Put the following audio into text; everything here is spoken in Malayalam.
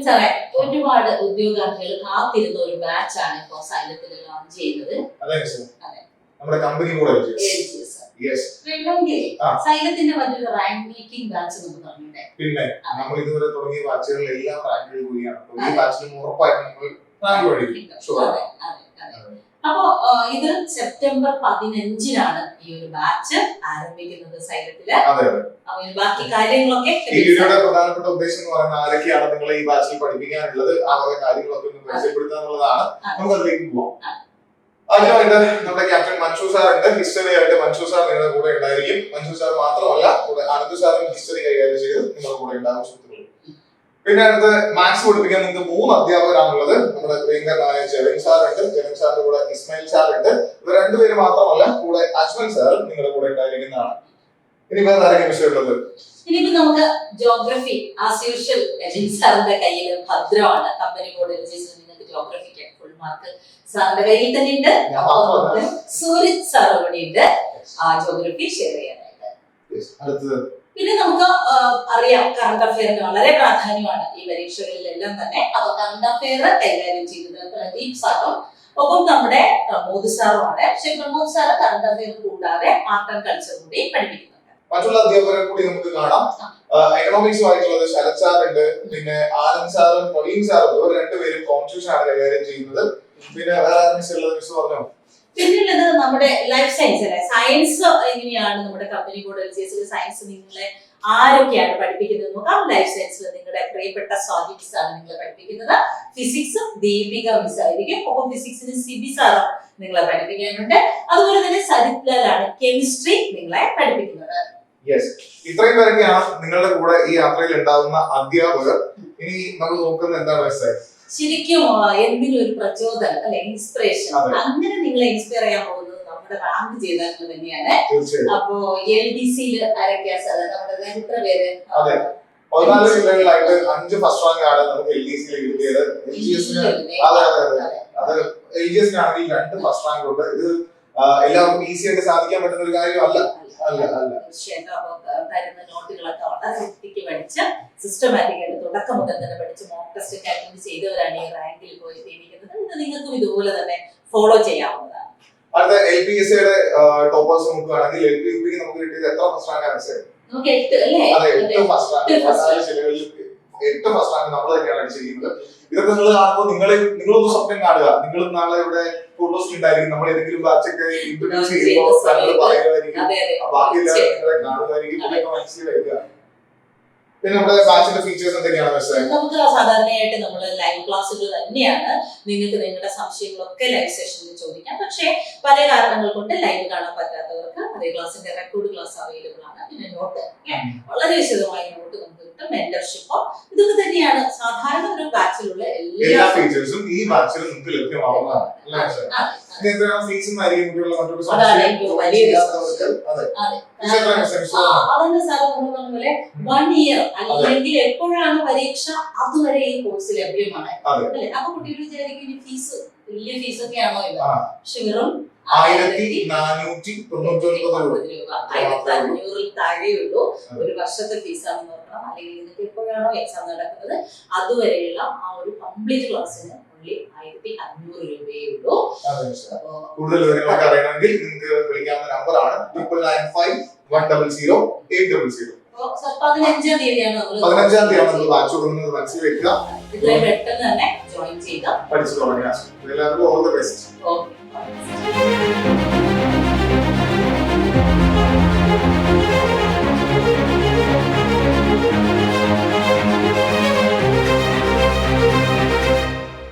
സാറേ, ഒരുപാട് ഉദ്യോഗാർത്ഥികൾ കാത്തിരുന്ന ഒരു ബാച്ചാണ് ഇപ്പോ സൈലത്തിൽ ലോഞ്ച് ചെയ്യുന്നത്. നമ്മുടെ കമ്പനി കൂടെ സൈലത്തിന്റെ മറ്റൊരു റാങ്ക് മേക്കിംഗ് ബാച്ച് നമുക്ക് തുടങ്ങിയിട്ടുണ്ട്. പിന്നെ നമ്മൾ ഇതുവരെ തുടങ്ങിയ ബാച്ചുകളിലെല്ലാം റാങ്കുകൾ കൂടിയാണ്. ഈ ബാച്ചിലും ഉറപ്പായിട്ടും നമ്മൾ റാങ്ക് മേടിക്കും. അപ്പോ ഇത് സെപ്റ്റംബർ 15-നാണ് ഈ ഒരു ബാച്ച് ആരംഭിക്കുന്നത് സൈലത്തില്. അപ്പൊ ബാക്കി കാര്യങ്ങളൊക്കെ ഈ വീഡിയോയുടെ പ്രധാനപ്പെട്ട ഉദ്ദേശം എന്ന് പറയുന്നത് ആരൊക്കെയാണ് നിങ്ങളെ ഈ ബാച്ചിൽ പഠിപ്പിക്കാനുള്ളത്, ആ വക കാര്യങ്ങളൊക്കെ ഒന്ന് പരിചയപ്പെടുത്തുക എന്നുള്ളതാണ്. നമുക്ക് അതിലേക്ക് പോവാം. ആദ്യമായിട്ട് നമ്മുടെ ക്യാപ്റ്റൻ മൻസൂർ സാർ ഉണ്ട്. ഹിസ്റ്ററി ആയിട്ട് മൻസൂർ സാർ നിങ്ങളുടെ കൂടെ ഉണ്ടായിരിക്കും. മൻസൂർ സാർ മാത്രമല്ല, കൂടെ അനന്ത് സാറും ഹിസ്റ്ററി കൈകാര്യം ചെയ്ത് നിങ്ങളുടെ കൂടെ ഉണ്ടാകും. പിന്നെ അടുത്ത് മാത്സ് പഠിപ്പിക്കാൻ നിങ്ങൾക്ക് 3 അധ്യാപകരാണുള്ളത്. നമ്മുടെ പ്രിയങ്കരനായ ജെറിൻ സാർ ഉണ്ട്. ജെറിൻ സാറിന്റെ കൂടെ ഇസ്മായിൽ സാർ ഉണ്ട്. ഇവർ രണ്ടുപേര് മാത്രമല്ല, കൂടെ അജ്മൽ സാർ നിങ്ങളുടെ കൂടെ ഉണ്ടായിരിക്കുന്നതാണ്. ഇനി വേറെ ആരൊക്കെ വിഷയമുള്ളത്? ഇനിയിപ്പോ നമുക്ക് ജോഗ്രഫി ആസ് യൂഷ്വൽ എജിൻ സാറിന്റെ കയ്യിൽ ഭദ്രമാണ്. കമ്പനി ബോർഡ് നിങ്ങൾക്ക് ജോഗ്രഫിക്ക് ഫുൾ മാർക്ക് സാറിന്റെ കയ്യിൽ തന്നെ ഉണ്ട്. സൂരജ് സാർ ഇവിടെ ഉണ്ട് ജോഗ്രഫി ഷെയർ ചെയ്യാനായിട്ട്. പിന്നെ നമുക്ക് അറിയാം കറണ്ട് അഫെയറിന് വളരെ പ്രാധാന്യമാണ് ഈ പരീക്ഷകളിലെല്ലാം തന്നെ. അപ്പൊ കറണ്ട് അഫെയർ കൈകാര്യം ചെയ്യുന്നത് പ്രദീപ് സാറും ഒപ്പം നമ്മുടെ പ്രമോദ് സാറുമാണ്. പക്ഷെ പ്രമോദ് സാറ് കറണ്ട് അഫെയർ കൂടാതെ ആർട്ട് ആൻഡ് കൾച്ചർ കൂടി പഠിപ്പിക്കുന്നുണ്ട്. മറ്റുള്ള അധ്യാപകരെ കൂടി നമുക്ക് കാണാം. എക്കണോമിക്സ് ആയിട്ടുള്ളത് ശരത് സാർ ഉണ്ട്. പിന്നെ ആനന്ദ് സാറും പ്രവീൺ സാറും ഇവർ രണ്ടുപേരും കോൺസ്റ്റിറ്റ്യൂഷൻ ആണ് കൈകാര്യം ചെയ്യുന്നത്. പിന്നെ വേറെ മിസ് ഉള്ളത് മിസ് പറഞ്ഞോ? പിന്നെയുള്ളത് നമ്മുടെ ലൈഫ് സയൻസ് അല്ലെ. സയൻസ് എങ്ങനെയാണ് നമ്മുടെ കമ്പനി ബോർഡ് LGS സയൻസ് നിങ്ങളെ ആരൊക്കെയാണ് പഠിപ്പിക്കുന്നത് നോക്കാം. ലൈഫ് സയൻസിൽ നിങ്ങളുടെ പ്രിയപ്പെട്ട സ്വാജിക്സ് ആണ് നിങ്ങളെ പഠിപ്പിക്കുന്നത്. ഫിസിക്സും ദീപിക മിസ് ആയിരിക്കും. ഒപ്പം ഫിസിക്സിന് സിബി സാറും നിങ്ങളെ പഠിപ്പിക്കാനുണ്ട്. അതുപോലെ തന്നെ സരിത് ലാലാണ് കെമിസ്ട്രി നിങ്ങളെ പഠിപ്പിക്കുന്നത്. ഇത്രയും പേരൊക്കെയാണ് നിങ്ങളുടെ കൂടെ ഈ യാത്രയിൽ ഉണ്ടാകുന്ന അധ്യാപകർ. ഇനി നമ്മൾ നോക്കുന്നത് എന്താണ് മനസ്സിലായി? ശരിക്കും എന്തിനും ഒരു പ്രചോദനം അല്ലെ, ഇൻസ്പിറേഷൻ. അങ്ങനെ നിങ്ങളെ ഇൻസ്പയർ ചെയ്യാൻ പോകുന്നത് നമ്മുടെ റാങ്ക് ചെയ്താൽ തന്നെയാണ്. അപ്പോ LDC-യിൽ ആരൊക്കെയാ സാറേ? നമ്മുടെ എത്ര പേര്? 14 ജില്ലകളിലായിട്ട് 5 ഫസ്റ്റ് റാങ്ക് ആണ് നമുക്ക് LDC-യിൽ കിട്ടിയത്. LGS-നാണെങ്കിൽ 2 ഫസ്റ്റ് റാങ്ക് ഉണ്ട്. ഇത് എല്ലാവർക്കും ഈസി ആയിട്ട് സാധിക്കാൻ പറ്റുന്ന ഒരു കാര്യമല്ല. നോട്ടുകളൊക്കെ വളരെ വൃത്തിക്ക് പഠിച്ച് സിസ്റ്റമാറ്റിക് ആയിട്ട് തുടക്കം മുതൽ തന്നെ പഠിച്ച് മോക്ക് ടെസ്റ്റ് ഒക്കെ അറ്റൻഡ് ചെയ്തവരാണ് ഈ റാങ്കിൽ പോയി എത്തിയിരിക്കുന്നത്. ഇത് നിങ്ങൾക്കും ഇതുപോലെ തന്നെ ഫോളോ ചെയ്യാവുന്നതാണ്. അടുത്ത LPSC-യുടെ ടോപ്പേഴ്സ് നോക്കുകയാണെങ്കിൽ LPUP നമുക്ക് കിട്ടിയത് എത്ര ഫസ്റ്റ് റാങ്ക് ആണ്? നമുക്ക് 8 അല്ലേ? 8 ഫസ്റ്റ് റാങ്ക്. 14 ജില്ലകളിൽ 8 ഫസ്റ്റ് റാങ്ക് നമ്മൾ തന്നെയാണ് അടിച്ചിരിക്കുന്നത്. ഇതൊക്കെ നിങ്ങൾ കാണുമ്പോൾ നിങ്ങളൊന്ന് സ്വപ്നം കാണുക. നിങ്ങൾ നാളെ ഇവിടെ ഫോട്ടോസ് ഉണ്ടായിരിക്കും. നമ്മൾ ഏതെങ്കിലും ബാച്ചൊക്കെ ഇൻട്രൊഡ്യൂസ് ചെയ്യുമ്പോൾ പറയുമായിരിക്കും. ബാക്കി എല്ലാവരും നിങ്ങളെ കാണുമായിരിക്കും. ഇതൊക്കെ മനസ്സിലാക്കുക. പിന്നെ നമ്മുടെ ബാച്ചിന്റെ ഫീച്ചേഴ്സ് എന്തൊക്കെയാണ് മനസ്സിലായത്? നമുക്ക് സാധാരണയായിട്ട് നമ്മൾ ലൈവ് ക്ലാസ്സുകൾ തന്നെയാണ്. നിങ്ങൾക്ക് നിങ്ങളുടെ സംശയങ്ങളൊക്കെ ലൈവ് സെഷനിൽ ചോദിക്കാം. പക്ഷേ പല കാരണങ്ങൾ കൊണ്ട് ലൈവ് കാണാൻ പറ്റാത്തവർക്ക് അതേ ക്ലാസ്സിന്റെ റെക്കോർഡ് ക്ലാസ് അവൈലബിൾ ആണ്. പിന്നെ നോട്ട് വളരെ വിശദമായ നോട്ട് നമുക്ക് കിട്ടും. മെന്റർഷിപ്പോ ഇതൊക്കെ തന്നെയാണ് സാധാരണ ഒരു ബാച്ചിലുള്ള എല്ലാ ഫീച്ചേഴ്സും ഈ ബാച്ചിൽ നിങ്ങൾക്ക് ലഭ്യമാവുന്നതാണ്. അതെന്നെ സാറ് പോലെ 1 ഇയർ അല്ലെങ്കിൽ എപ്പോഴാണ് പരീക്ഷ അതുവരെ ഈ കോഴ്സ് ലഭ്യമാണ് അല്ലെ. അപ്പൊ കുട്ടികൾ വിചാരിക്കും ഇനി ഫീസ് വലിയ ഫീസ് ഒക്കെ ആണോ ഇല്ല. പക്ഷെ വെറും 1499 രൂപ, 1500 താഴെയുള്ളൂ. ഒരു വർഷത്തെ ഫീസാണെന്ന് നോക്കണം. അല്ലെങ്കിൽ നിങ്ങൾക്ക് എപ്പോഴാണോ എക്സാം നടക്കുന്നത് അതുവരെയുള്ള ആ ഒരു കംപ്ലീറ്റ് ക്ലാസ്സിന് 1500 രൂപയേ ഉള്ളൂ. കൂടുതൽ വിവരങ്ങളൊക്കെ അറിയണമെങ്കിൽ നിങ്ങൾക്ക് വിളിക്കാവുന്ന നമ്പറാണ് 995100 15-ാം തീയതിയാണ് നമ്മൾ ബാച്ച് തുടങ്ങുന്നത്. മനസ്സിൽ വെക്കുക. പെട്ടെന്ന് തന്നെ ജോയിൻ ചെയ്ത് പഠിച്ചു തുടങ്ങുക. എല്ലാവർക്കും ഓൾ ദി ബെസ്റ്റ്.